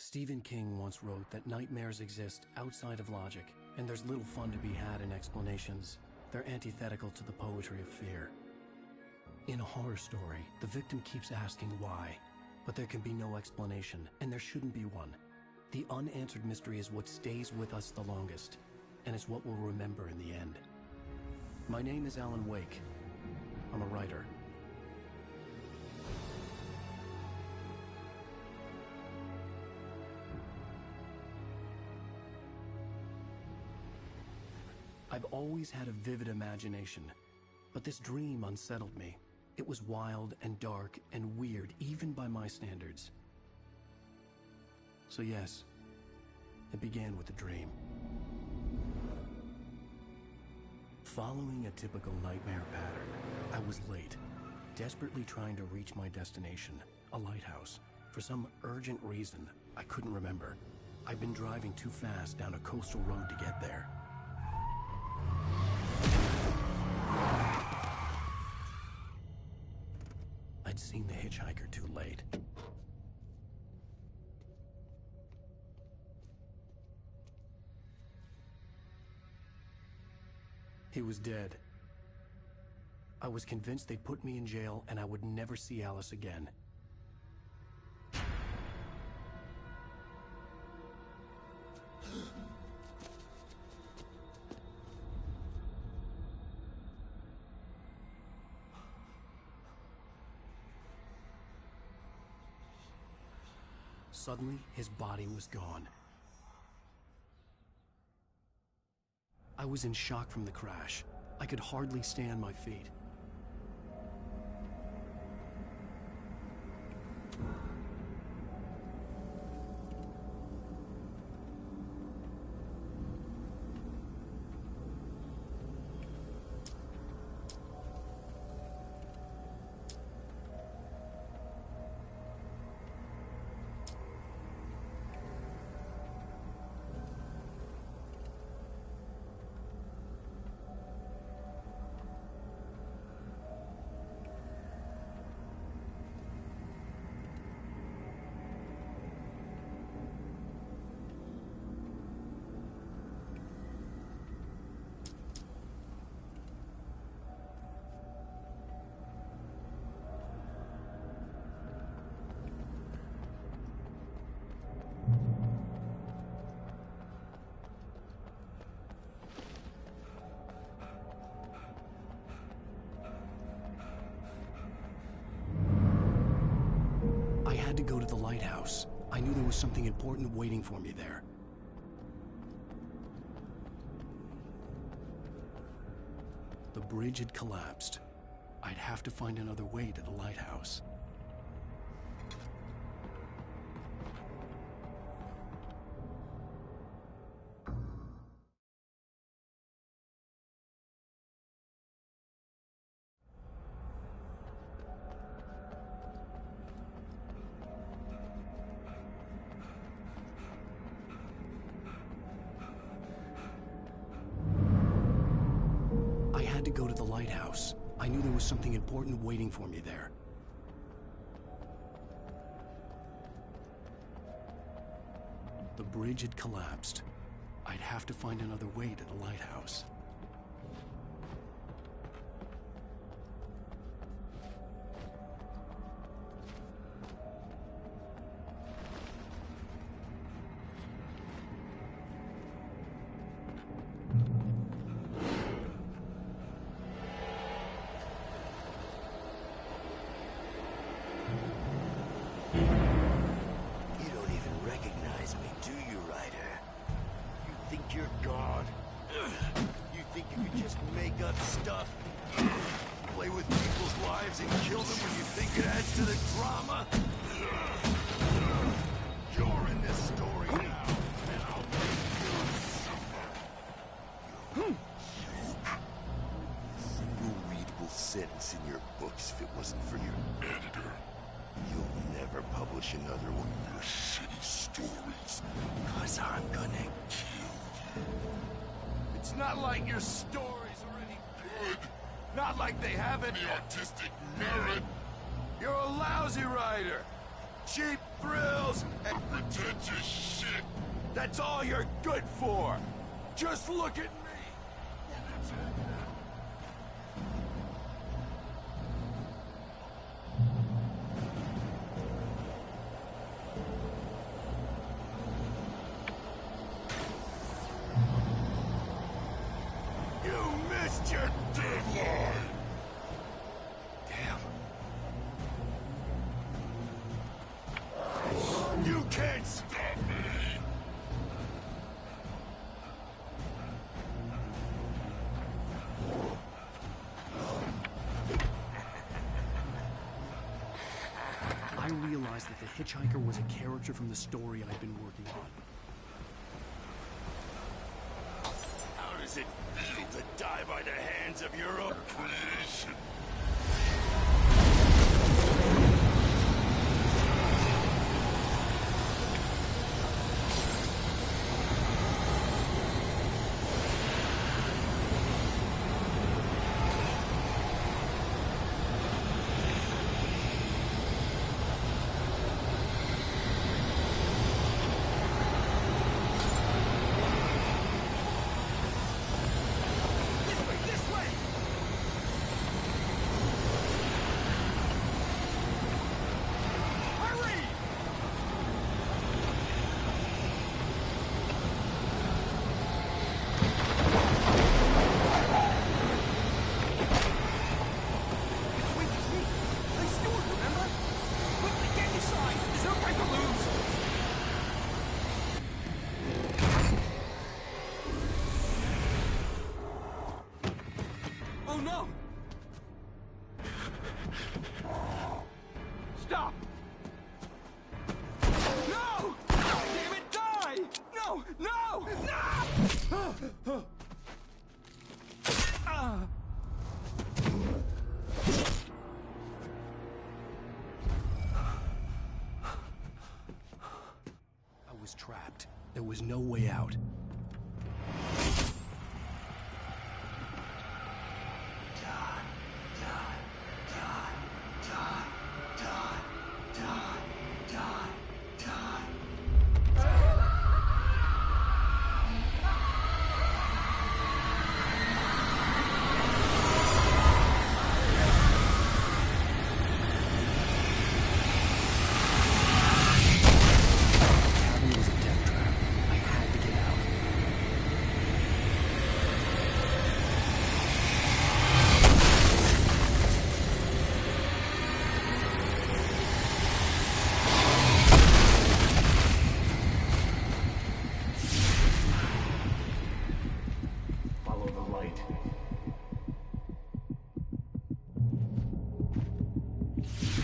Stephen King once wrote that nightmares exist outside of logic, and there's little fun to be had in explanations. They're antithetical to the poetry of fear. In a horror story, the victim keeps asking why, but there can be no explanation, and there shouldn't be one. The unanswered mystery is what stays with us the longest, and it's what we'll remember in the end. My name is Alan Wake. I'm a writer. I've always had a vivid imagination, but this dream unsettled me. It was wild and dark and weird, even by my standards. So yes, it began with a dream. Following a typical nightmare pattern, I was late, desperately trying to reach my destination, a lighthouse. For some urgent reason, I couldn't remember. I'd been driving too fast down a coastal road to get there. I'd seen the hitchhiker too late. He was dead. I was convinced they'd put me in jail and I would never see Alice again. Suddenly, his body was gone. I was in shock from the crash. I could hardly stay on my feet. To go to the lighthouse. I knew there was something important waiting for me there. The bridge had collapsed. I'd have to find another way to the lighthouse. To go to the lighthouse. I knew there was something important waiting for me there. The bridge had collapsed. I'd have to find another way to the lighthouse. You're God. You think you can just make up stuff? Play with people's lives and kill them when you think it adds to the drama? You're in this story now, and I'll make you suffer. A single readable sentence in your books if it wasn't for your editor. You'll never publish another one of your shitty stories. 'Cause I'm gonna kill you. It's not like your stories are any good. Not like they have any artistic merit. You're a lousy writer. cheap thrills and pretentious shit. That's all you're good for. Just look at me. You missed your deadline. Damn. You can't stop me. I realized that the hitchhiker was a character from the story I'd been working on. How does it feel to die by the hands of your own creation? Oh no! Stop! No! Damn it, die! No! No! No! I was trapped. There was no way out.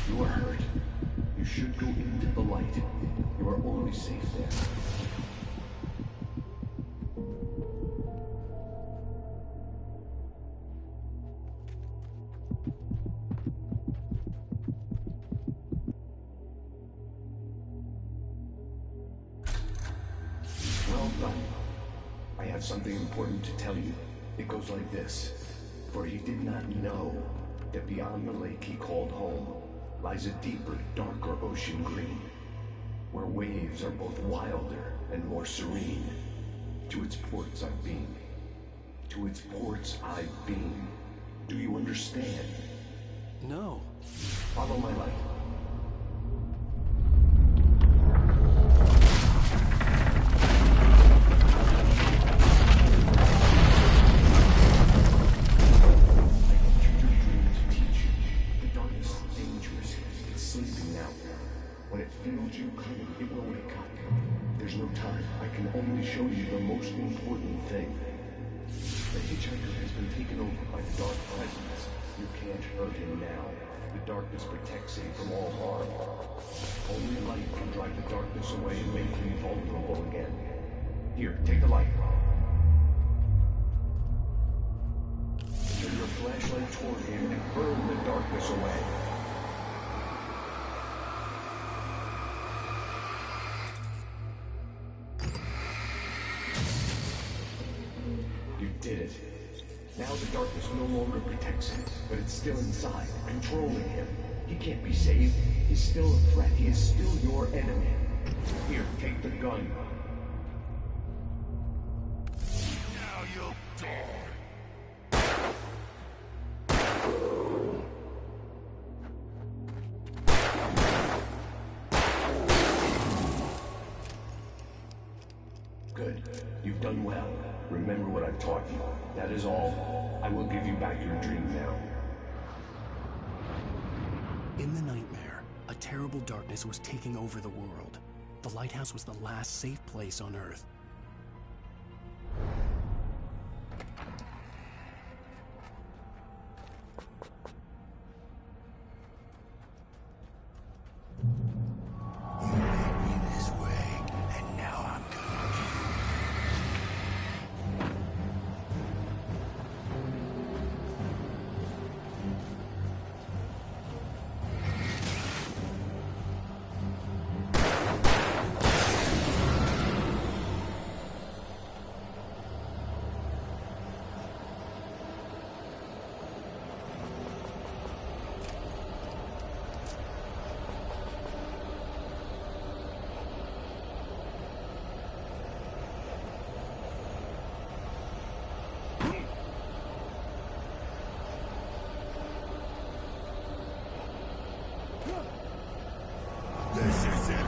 You are hurt. You should go into the light. You are only safe there. Well done. I have something important to tell you. It goes like this. For he did not know that beyond the lake he called home lies a deeper, darker ocean green, where waves are both wilder and more serene. To its ports I've been. To its ports I've been. Do you understand? No. Follow my light. It will wake up. There's no time. I can only show you the most important thing. The hitchhiker has been taken over by the dark presence. You can't hurt him now. The darkness protects him from all harm. Only light can drive the darkness away and make him vulnerable again. Here, take the light. Turn your flashlight toward him and burn the darkness away. You did it. Now the darkness no longer protects him, but it's still inside, controlling him. He can't be saved. He's still a threat. He is still your enemy. Here, take the gun. Now you'll die. Good. You've done well. Remember what I've taught you. That is all. I will give you back your dream now. In the nightmare, a terrible darkness was taking over the world. The lighthouse was the last safe place on Earth. You made me this way, and now I'm gonna kill you. This is it.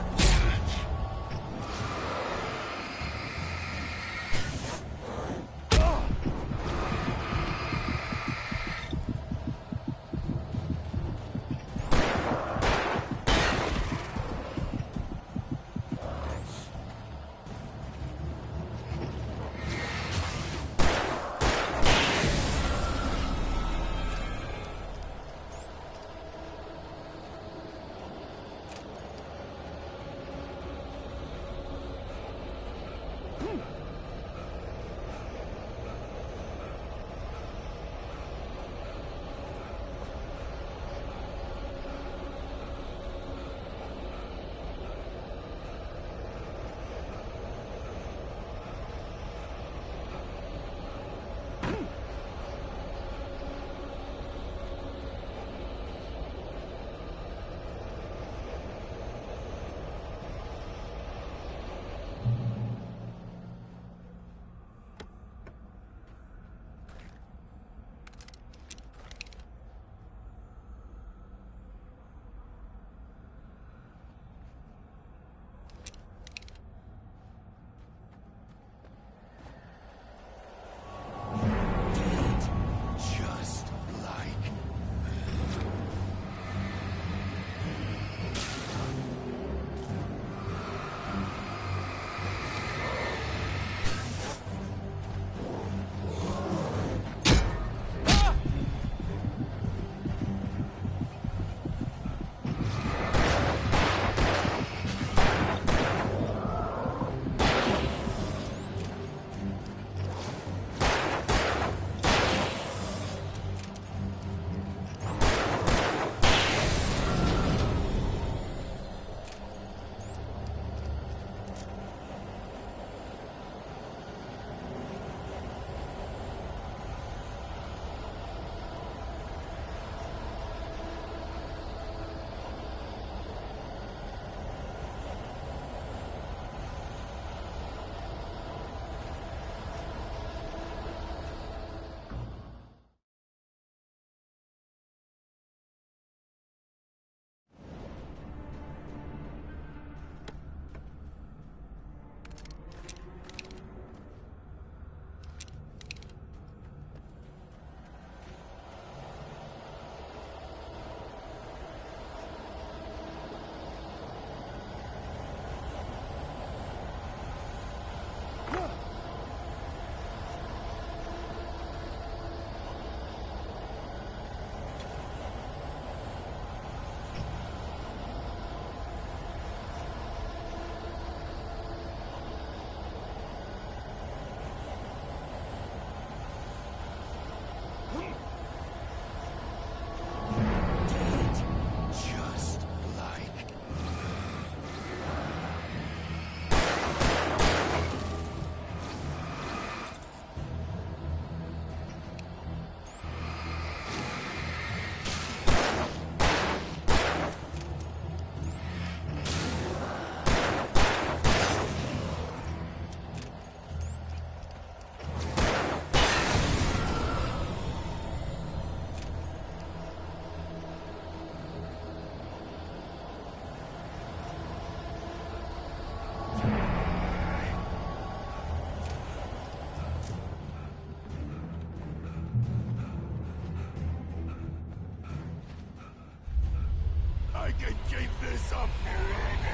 up forever!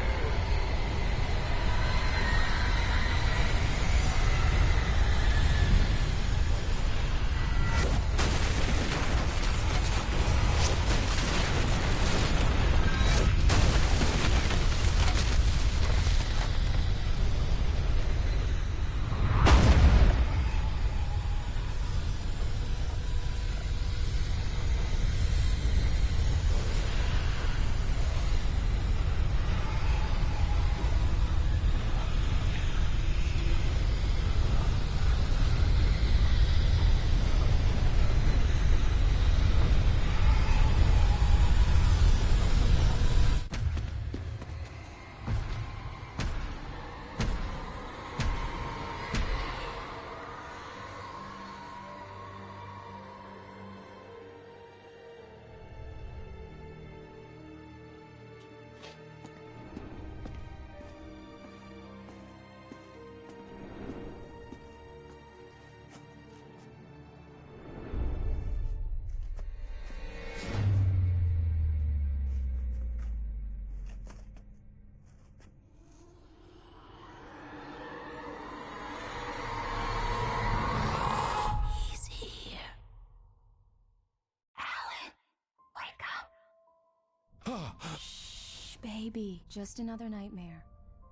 Shh, baby. Just another nightmare.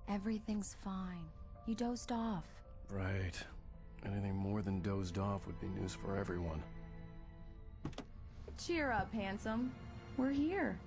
Everything's fine. You dozed off. Right. Anything more than dozed off would be news for everyone. Cheer up, handsome. We're here.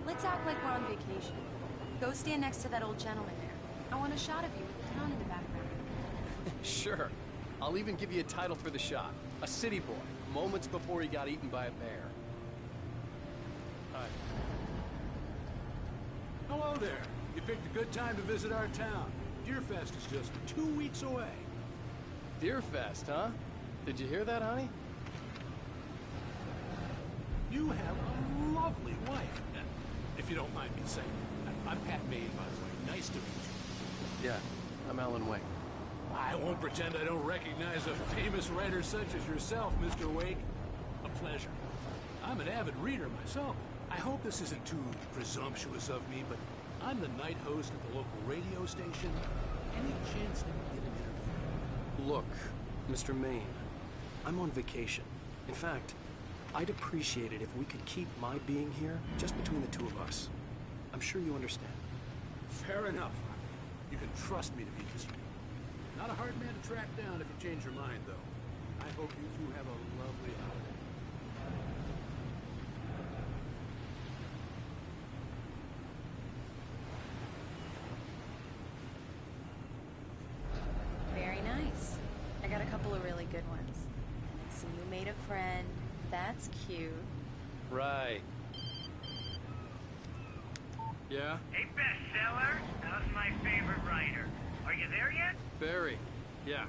Let's act like we're on vacation. Go stand next to that old gentleman there. I want a shot of you with the town in the background. Sure. I'll even give you a title for the shot. A city boy, moments before he got eaten by a bear. Hi. Hello there. You picked a good time to visit our town. Deerfest is just 2 weeks away. Deerfest, huh? Did you hear that, honey? You have a lovely wife. If you don't mind me saying. I'm Pat Maine, by the way. Nice to meet you. Yeah, I'm Alan Wake. I won't pretend I don't recognize a famous writer such as yourself, Mr. Wake. A pleasure. I'm an avid reader myself. I hope this isn't too presumptuous of me, but I'm the night host at the local radio station. Any chance I can get an interview? Look, Mr. Maine, I'm on vacation. In fact, I'd appreciate it if we could keep my being here just between the two of us. I'm sure you understand. Fair enough. You can trust me to be discreet. Not a hard man to track down if you change your mind, though. I hope you two have a lovely holiday. Very nice. I got a couple of really good ones. I see you made a friend. That's cute. Right. Yeah? Hey, bestseller. How's my favorite writer? Are you there yet? Barry. Yeah.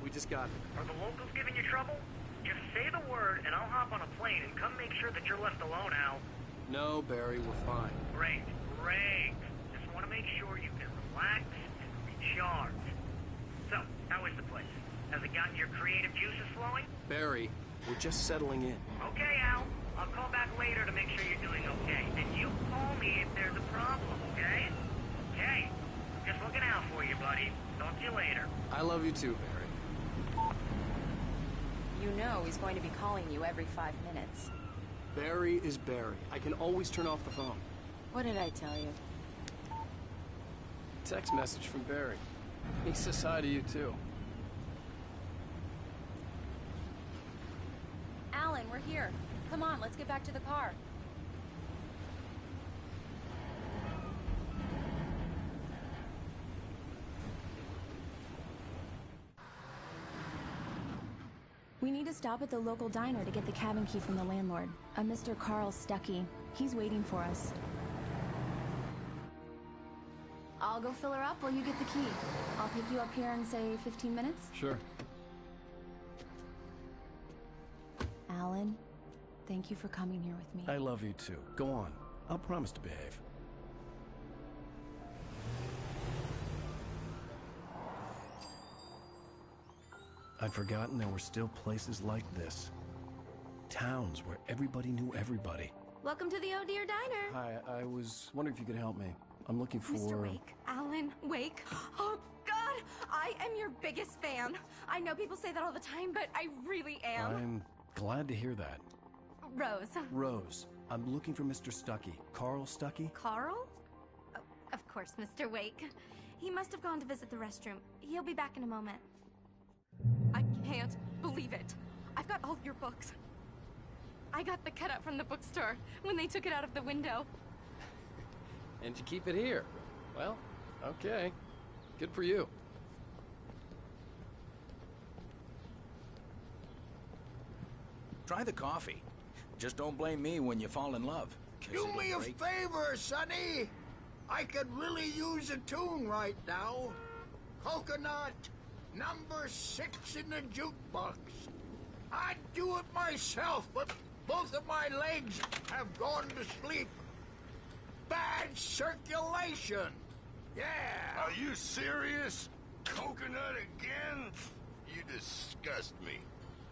We just got it. Are the locals giving you trouble? Just say the word and I'll hop on a plane and come make sure that you're left alone, Al. No, Barry, we're fine. Great, great. Just want to make sure you can relax and recharge. So, how is the place? Has it gotten your creative juices flowing? Barry, we're just settling in. Okay, Al. I'll call back later to make sure you're doing okay. And you call me if there's a problem, okay? Okay. Just looking out for you, buddy. Talk to you later. I love you too, Barry. You know he's going to be calling you every 5 minutes. Barry is Barry. I can always turn off the phone. What did I tell you? Text message from Barry. He says hi to you too. Alan, we're here. Come on, let's get back to the car. We need to stop at the local diner to get the cabin key from the landlord, a Mr. Carl Stuckey. He's waiting for us. I'll go fill her up while you get the key. I'll pick you up here in, say, 15 minutes? Sure. Alan, thank you for coming here with me. I love you too. Go on. I'll promise to behave. I'd forgotten there were still places like this. Towns where everybody knew everybody. Welcome to the Oh Dear Diner. Hi, I was wondering if you could help me. I'm looking for... Mr. Wake. Alan Wake. Oh, God! I am your biggest fan. I know people say that all the time, but I really am. I'm glad to hear that. Rose. Rose, I'm looking for Mr. Stuckey. Carl Stuckey? Carl? Oh, of course, Mr. Wake. He must have gone to visit the restroom. He'll be back in a moment. I can't believe it. I've got all your books. I got the cutout from the bookstore when they took it out of the window. And you keep it here. Well, okay. Good for you. Try the coffee. Just don't blame me when you fall in love. Do me a favor, Sonny. I could really use a tune right now. Coconut, number 6 in the jukebox. I'd do it myself, but both of my legs have gone to sleep. Bad circulation. Yeah. Are you serious? Coconut again? You disgust me.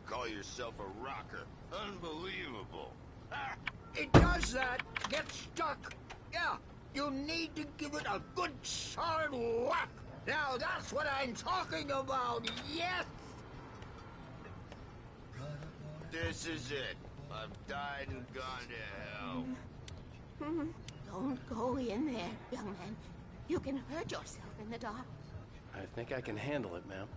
Call yourself a rocker. Unbelievable. Ah, it does that. Get stuck. Yeah, you need to give it a good solid whack. Now that's what I'm talking about. Yes. This is it. I've died and gone to hell. Don't go in there, young man. You can hurt yourself in the dark. I think I can handle it, ma'am.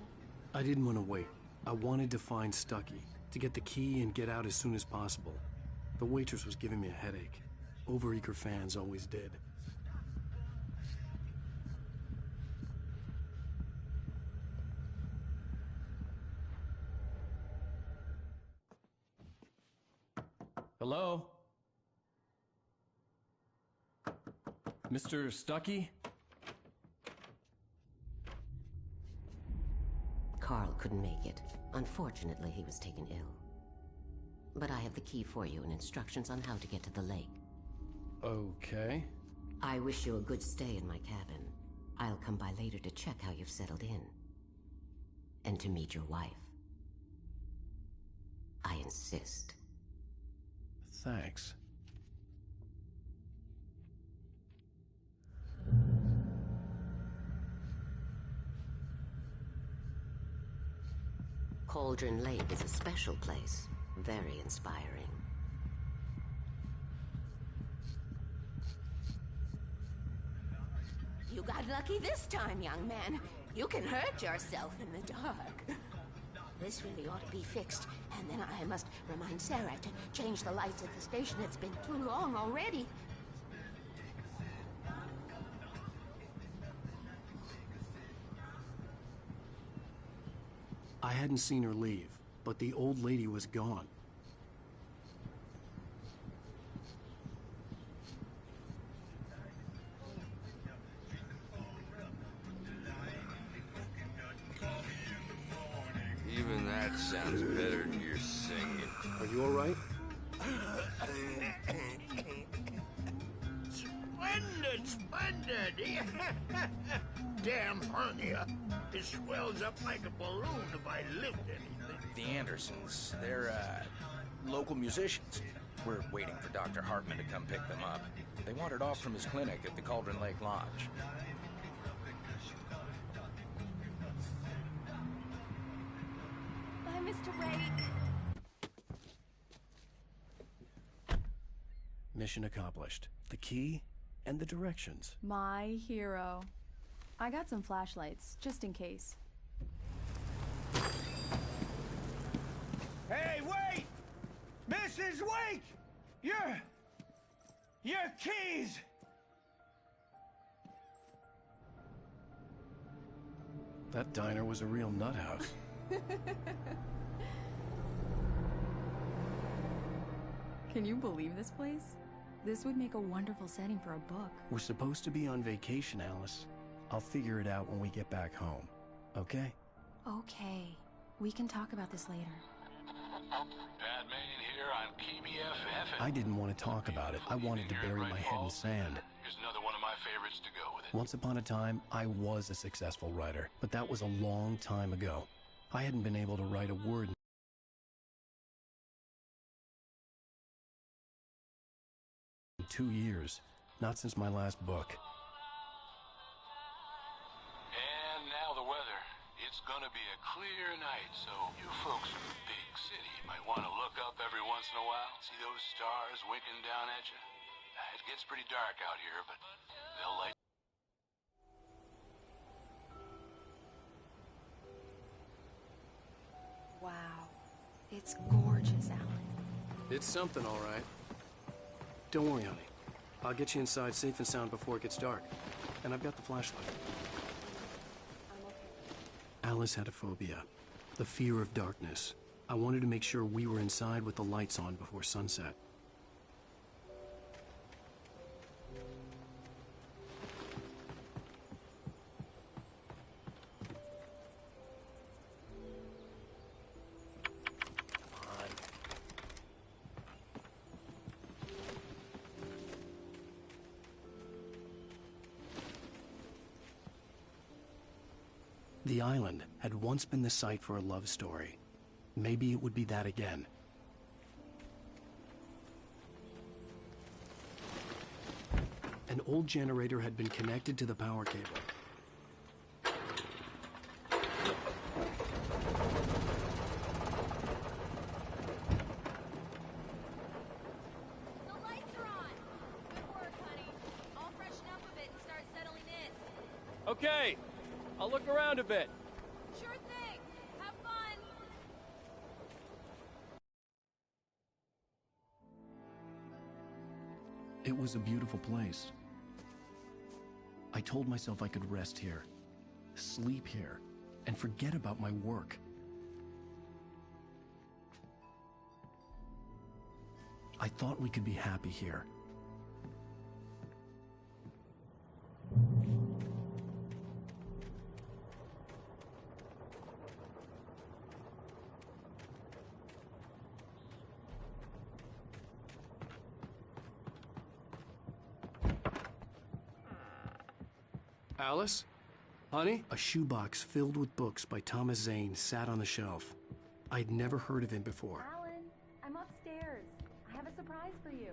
I didn't want to wait. I wanted to find Stuckey, to get the key and get out as soon as possible. The waitress was giving me a headache. Overeager fans always did. Hello? Mr. Stuckey? Carl couldn't make it. Unfortunately, he was taken ill. But I have the key for you and instructions on how to get to the lake. Okay. I wish you a good stay in my cabin. I'll come by later to check how you've settled in. And to meet your wife. I insist. Thanks. Cauldron Lake is a special place. Very inspiring. You got lucky this time, young man. You can hurt yourself in the dark. This really ought to be fixed, and then I must remind Sarah to change the lights at the station. It's been too long already. I hadn't seen her leave, but the old lady was gone. Even that sounds better than your singing. Are you all right? Splendid, splendid. Damn hernia. It swells up like a balloon if I lift anything. The Andersons, they're, local musicians. We're waiting for Dr. Hartman to come pick them up. They wandered off from his clinic at the Cauldron Lake Lodge. Bye, Mr. Wake. Mission accomplished. The key and the directions. My hero. I got some flashlights, just in case. Hey, wait! Mrs. Wake! Your keys! That diner was a real nut house. Can you believe this place? This would make a wonderful setting for a book. We're supposed to be on vacation, Alice. I'll figure it out when we get back home, okay? Okay. We can talk about this later. Batman here on KBFF. I didn't want to talk about it. I wanted to bury my head in sand. Here's another one of my favorites to go with it. Once upon a time, I was a successful writer, but that was a long time ago. I hadn't been able to write a word in 2 years, not since my last book. And now the weather. It's gonna be a clear night, so you folks in the big city might want to look up every once in a while. See those stars winking down at you? It gets pretty dark out here, but they'll light. Wow. It's gorgeous, Alan. It's something, all right. Don't worry, honey. I'll get you inside safe and sound before it gets dark. And I've got the flashlight. Alice had a phobia. The fear of darkness. I wanted to make sure we were inside with the lights on before sunset. The island had once been the site for a love story. Maybe it would be that again. An old generator had been connected to the power cable. The lights are on! Good work, honey. I'll freshen up a bit and start settling in. Okay, I'll look around a bit. Sure thing. Have fun. It was a beautiful place. I told myself I could rest here, sleep here, and forget about my work. I thought we could be happy here. Alice? Honey? A shoebox filled with books by Thomas Zane sat on the shelf. I'd never heard of him before. Alan, I'm upstairs. I have a surprise for you.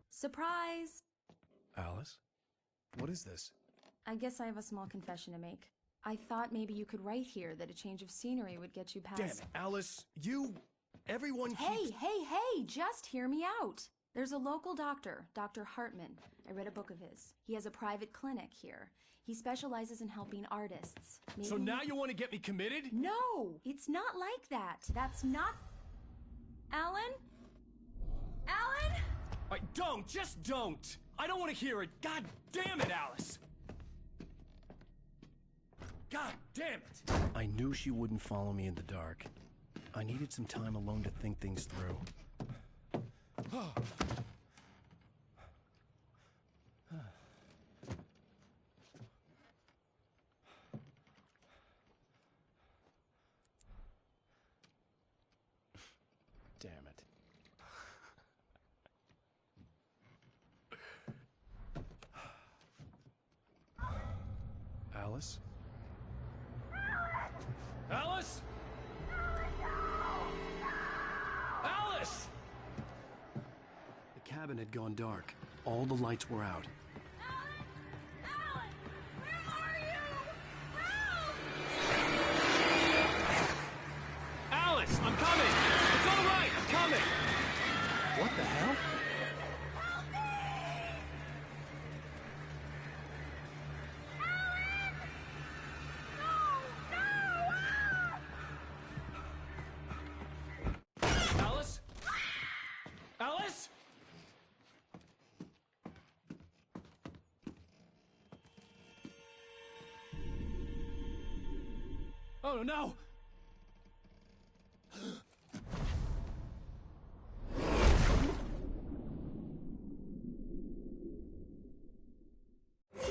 Surprise! Alice? What is this? I guess I have a small confession to make. I thought maybe you could write here that a change of scenery would get you past... Damn it, Alice! Everyone keeps... Hey, just hear me out! There's a local doctor, Dr. Hartman. I read a book of his. He has a private clinic here. He specializes in helping artists. Maybe... So now you want to get me committed? No! It's not like that. That's not... Alan? Alan? Just don't! I don't want to hear it! God damn it, Alice! God damn it! I knew she wouldn't follow me in the dark. I needed some time alone to think things through. Damn it. Alice? Alice? Alice! The cabin had gone dark. All the lights were out. Alan! Where are you? Help! Alice, I'm coming! It's all right, I'm coming! What the hell? Alice? Alice? Oh, no!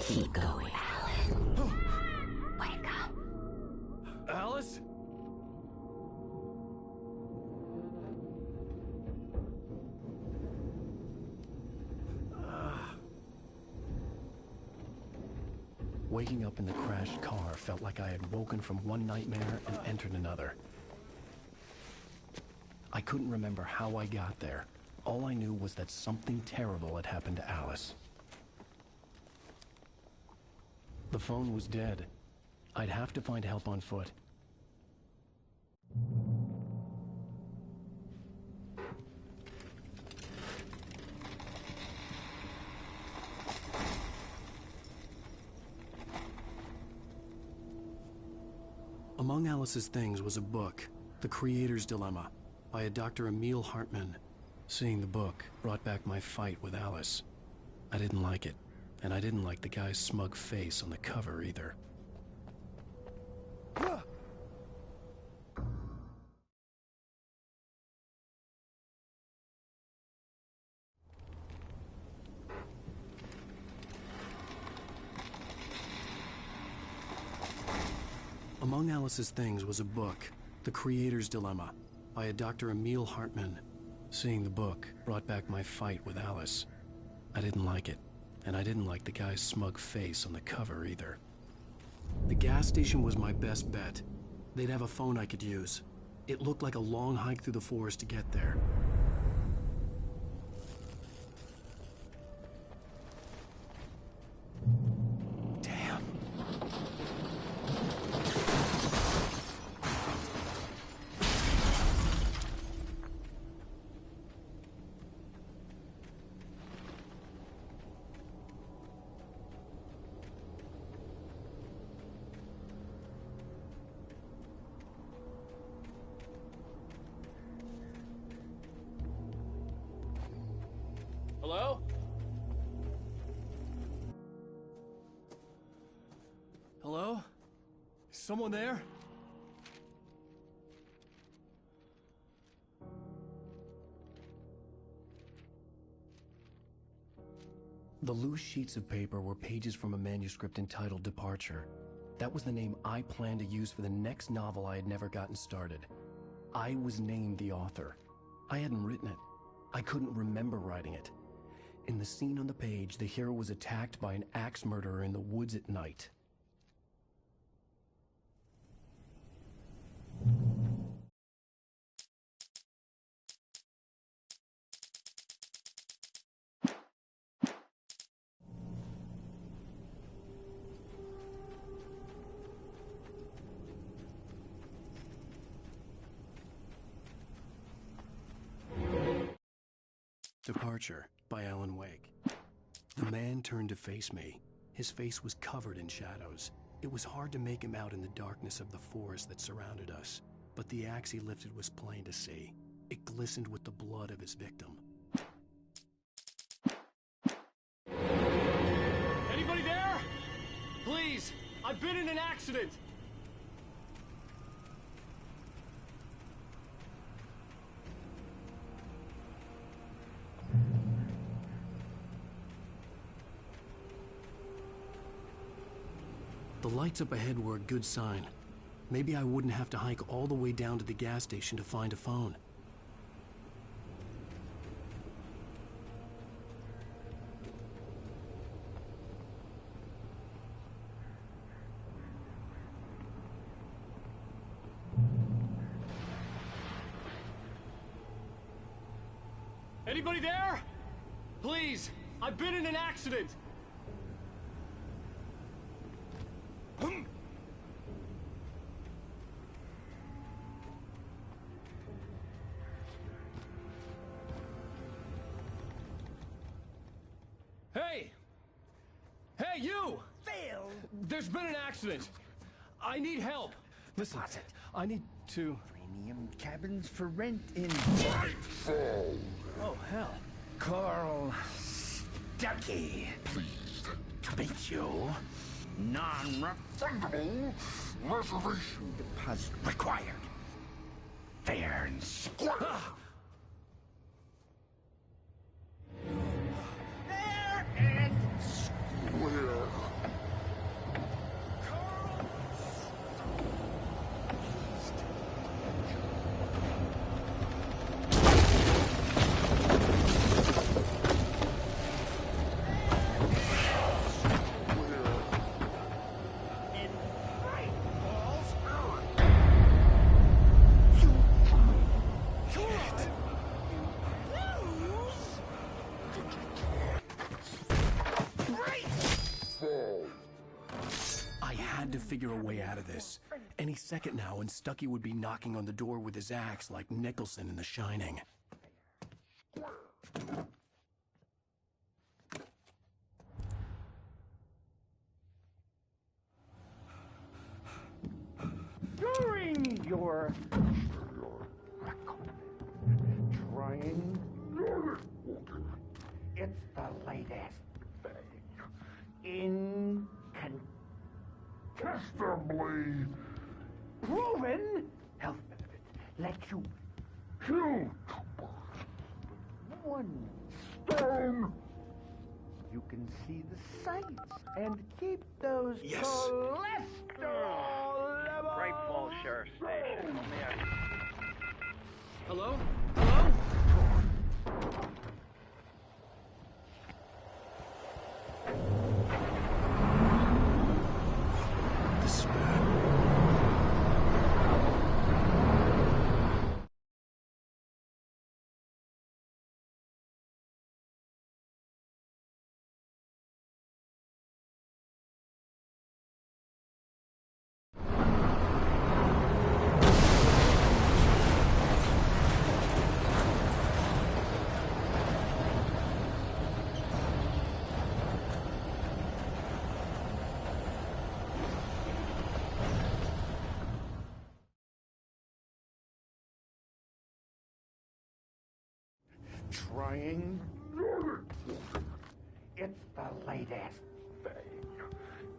Keep going, Alan. Wake up. Alice? Waking up in the crashed car felt like I had woken from one nightmare and entered another. I couldn't remember how I got there. All I knew was that something terrible had happened to Alice. The phone was dead. I'd have to find help on foot. Among Alice's things was a book, The Creator's Dilemma, by a Dr. Emil Hartman. Seeing the book brought back my fight with Alice. I didn't like it, and I didn't like the guy's smug face on the cover either. Among Alice's things was a book, The Creator's Dilemma, by a Dr. Emil Hartman. Seeing the book brought back my fight with Alice. I didn't like it, and I didn't like the guy's smug face on the cover either. The gas station was my best bet. They'd have a phone I could use. It looked like a long hike through the forest to get there. Hello? Hello? Is someone there? The loose sheets of paper were pages from a manuscript entitled Departure. That was the name I planned to use for the next novel I had never gotten started. I was named the author. I hadn't written it. I couldn't remember writing it. In the scene on the page, the hero was attacked by an axe murderer in the woods at night. Departure by Alan Wake. The man turned to face me. His face was covered in shadows. It was hard to make him out in the darkness of the forest that surrounded us, but the axe he lifted was plain to see. It glistened with the blood of his victim. Anybody there? Please, I've been in an accident! The lights up ahead were a good sign. Maybe I wouldn't have to hike all the way down to the gas station to find a phone. Anybody there? Please, I've been in an accident! Hey! Hey, you! Phil! There's been an accident. I need help. Listen, I need to... Premium cabins for rent in... Nightfall! Oh, hell. Carl Stuckey. Pleased To meet you. Non-refundable Reservation deposit required. Fair and square. Fair and square. I had to figure a way out of this. Any second now, and Stucky would be knocking on the door with his axe like Nicholson in The Shining. During your trying, it's the latest thing. Incontestably proven health benefits let you kill one stone. You can see the sights and keep those cholesterol levels. Great Falls Sheriff Station. Hello? Hello? Trying. It's the latest thing.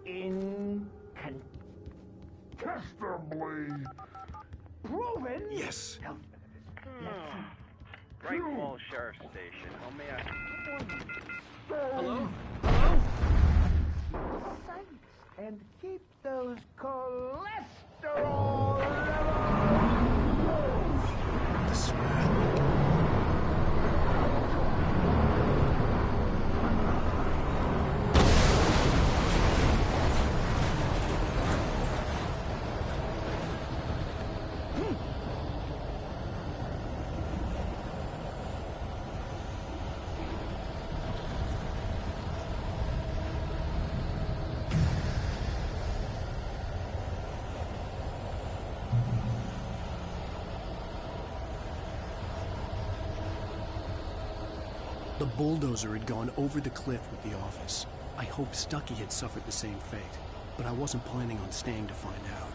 Incontestably proven. Yes. Health benefits. Great Falls Sheriff Station. How may I... Hello? Sights and keep those cholesterol levels. The bulldozer had gone over the cliff with the office. I hoped Stucky had suffered the same fate, but I wasn't planning on staying to find out.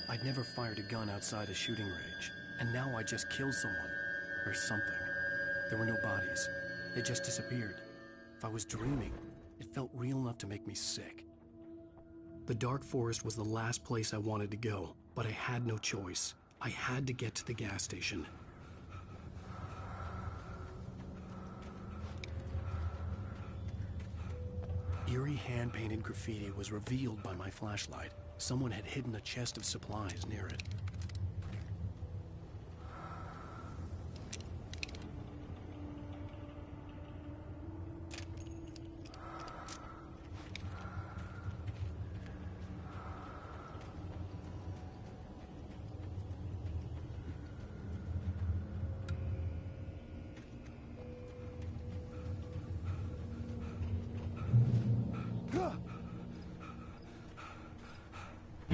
I'd never fired a gun outside a shooting range, and now I just killed someone. Or something. There were no bodies. They just disappeared. If I was dreaming, it felt real enough to make me sick. The dark forest was the last place I wanted to go, but I had no choice. I had to get to the gas station. Eerie hand-painted graffiti was revealed by my flashlight. Someone had hidden a chest of supplies near it.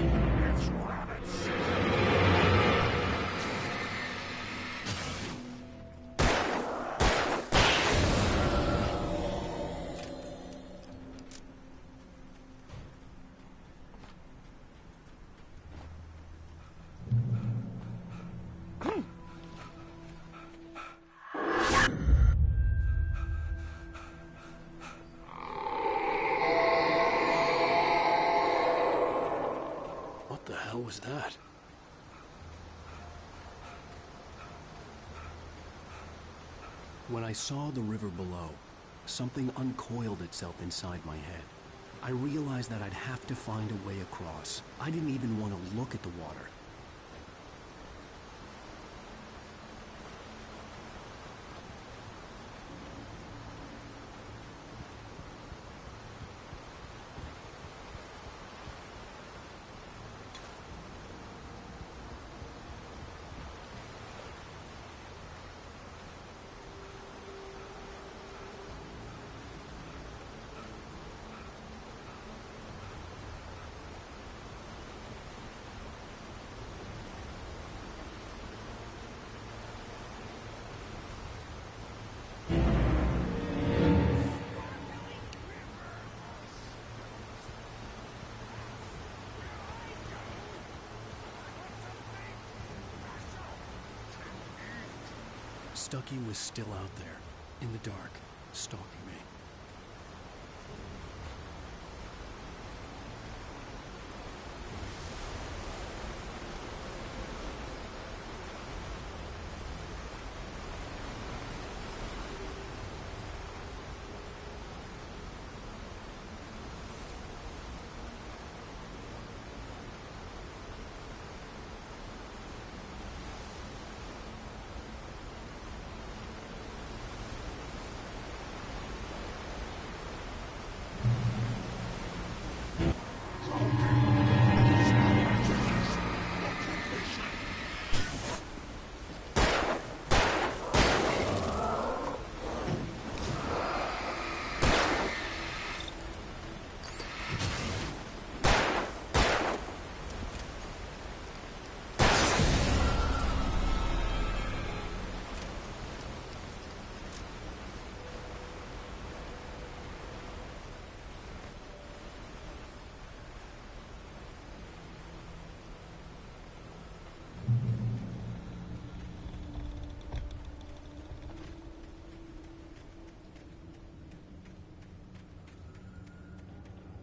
It's rabbits. hell was that? When I saw the river below, something uncoiled itself inside my head. I realized that I'd have to find a way across. I didn't even want to look at the water. Stucky was still out there, in the dark, stalking me.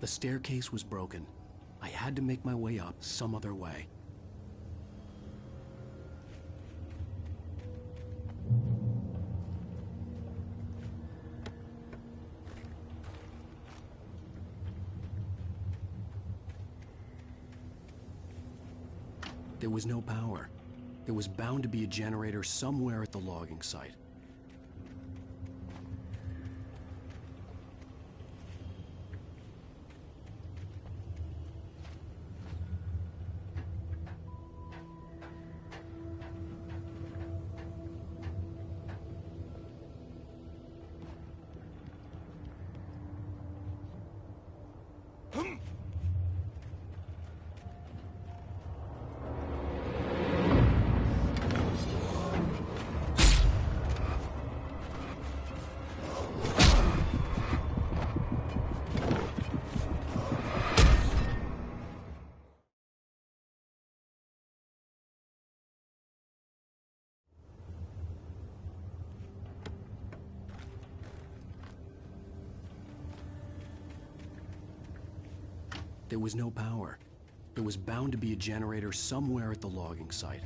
The staircase was broken. I had to make my way up some other way. There was no power. There was bound to be a generator somewhere at the logging site. There was no power. There was bound to be a generator somewhere at the logging site.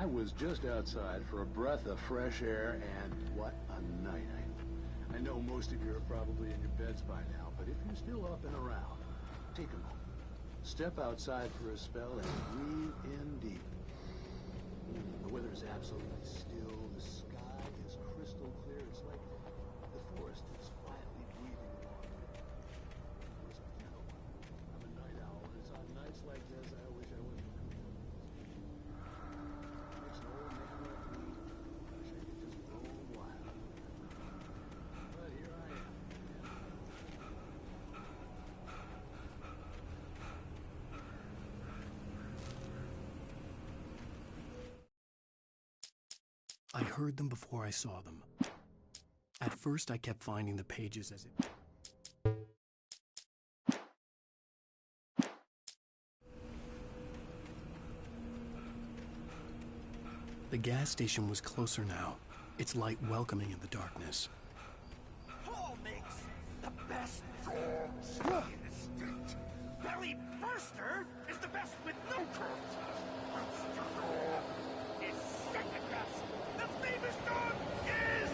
I was just outside for a breath of fresh air, and what a night. I know most of you are probably in your beds by now, but if you're still up and around, take a moment. Step outside for a spell and breathe in deep. The weather is absolutely still. The sky is crystal clear. It's like the forest is quietly breathing along with you. Listen, you know, I'm a night owl, and it's on nights like this I wish I wasn't in the movies. Makes an old man like me wish I could just roam wild. But here I am. I heard them before I saw them. At first, I kept finding the pages as it... The gas station was closer now, its light welcoming in the darkness. Paul makes the best dog in the state. Belly Burster is the best with no coat. Monster Dog is second best. The famous dog is...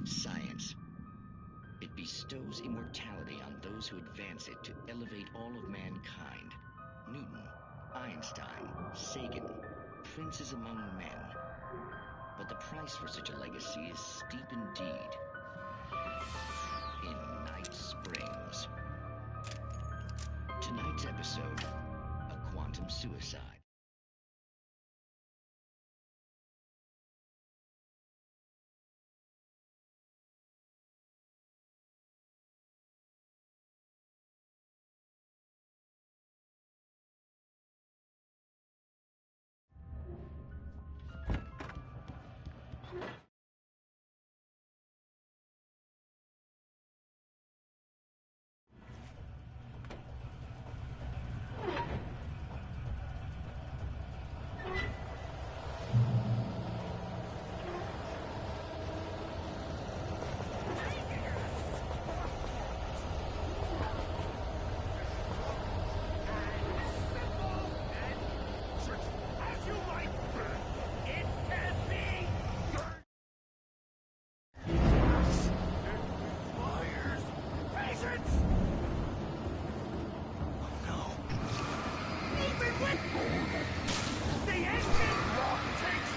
Science. It bestows immortality on those who advance it to elevate all of mankind. Newton, Einstein, Sagan, princes among men. But the price for such a legacy is steep indeed. In Night Springs. Tonight's episode, a quantum suicide. The engine block takes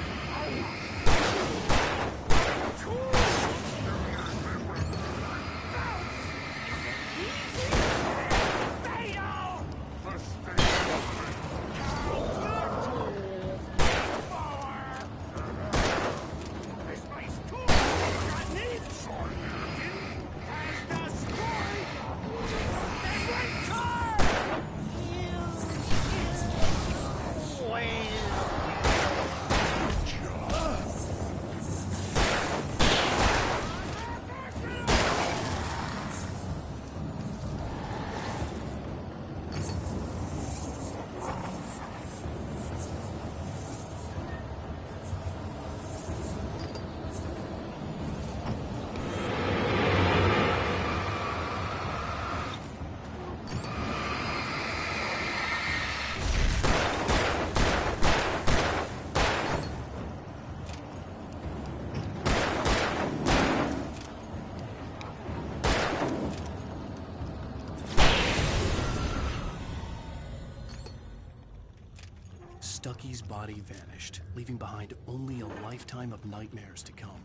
Stucky's body vanished, leaving behind only a lifetime of nightmares to come,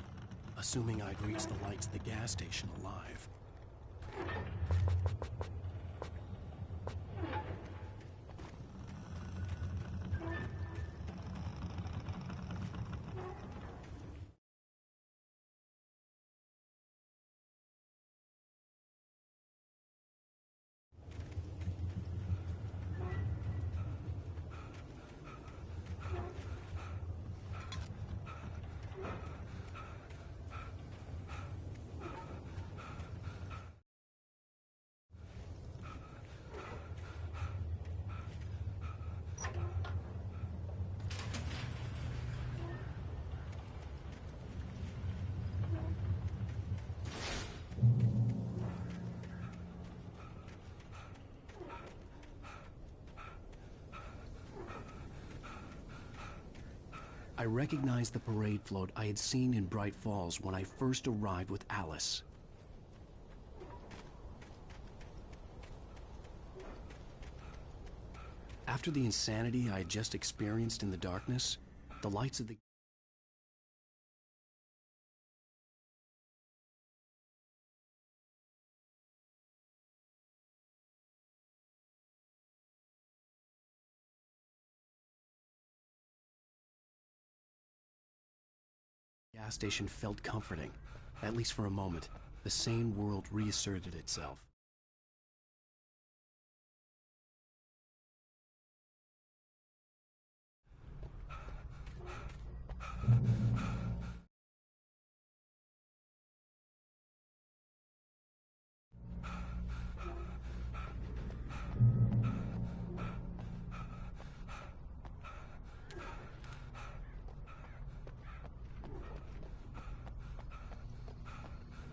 assuming I'd reached the lights of the gas station alive. I recognized the parade float I had seen in Bright Falls when I first arrived with Alice. After the insanity I had just experienced in the darkness, the lights of the gas station felt comforting, at least for a moment. The sane world reasserted itself.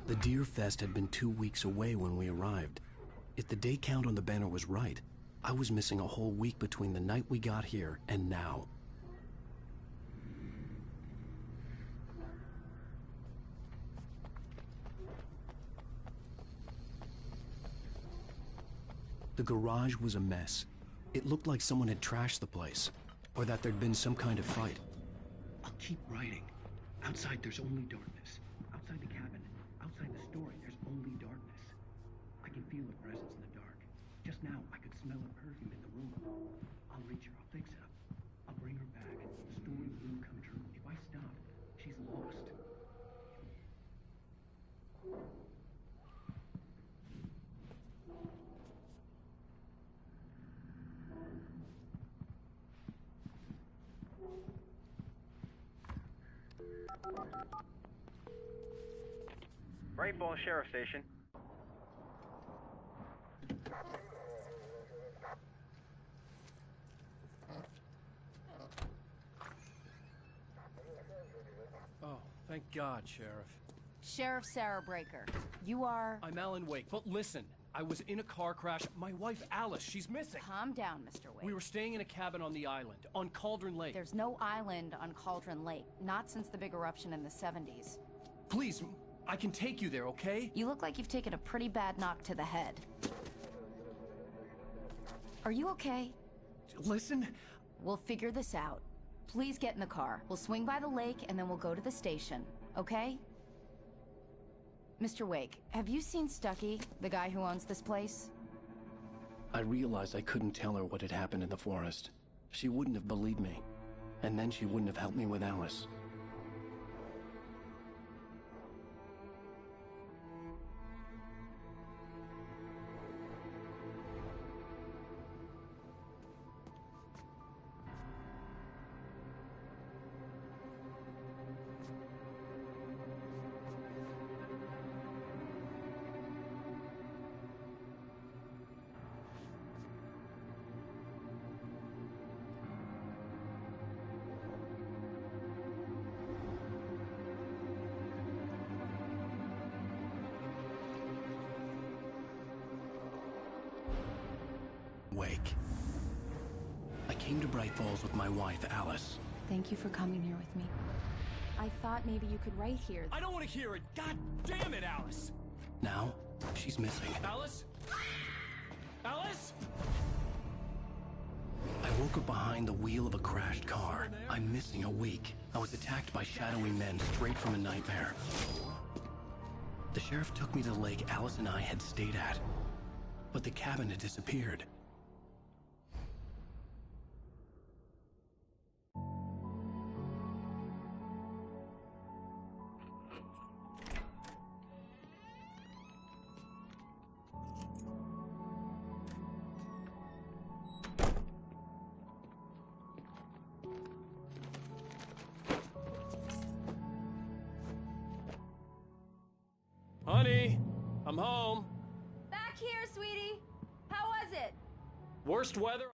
The Deer Fest had been 2 weeks away when we arrived. If the day count on the banner was right, I was missing a whole week between the night we got here and now. The garage was a mess. It looked like someone had trashed the place, or that there'd been some kind of fight. I'll keep writing. Outside there's only darkness. Outside the cabin, outside the story, there's only darkness. I can feel a presence in the dark. Just now, I could smell a perfume in the room. I'll reach her, I'll fix it up. I'll bring her back. The story will come true. If I stop, she's lost. Great Falls Sheriff Station. Oh, thank God, Sheriff. Sheriff Sarah Breaker. You are... I'm Alan Wake, but listen. I was in a car crash. My wife, Alice, she's missing. Calm down, Mr. Wake. We were staying in a cabin on the island, on Cauldron Lake. There's no island on Cauldron Lake. Not since the big eruption in the 70s. Please, I can take you there, okay? You look like you've taken a pretty bad knock to the head. Are you okay? Listen, We'll figure this out. Please get in the car. We'll swing by the lake and then we'll go to the station, okay? Mr. Wake, have you seen Stucky, the guy who owns this place? I realized I couldn't tell her what had happened in the forest. She wouldn't have believed me. And then she wouldn't have helped me with Alice. Wake. I came to Bright Falls with my wife, Alice. Thank you for coming here with me. I thought maybe you could write here. I don't want to hear it! God damn it, Alice! Now, she's missing. Alice? Alice? I woke up behind the wheel of a crashed car. I'm missing a week. I was attacked by shadowy men straight from a nightmare. The sheriff took me to the lake Alice and I had stayed at. But the cabin had disappeared. Honey, I'm home. Back here, sweetie. How was it? Worst weather.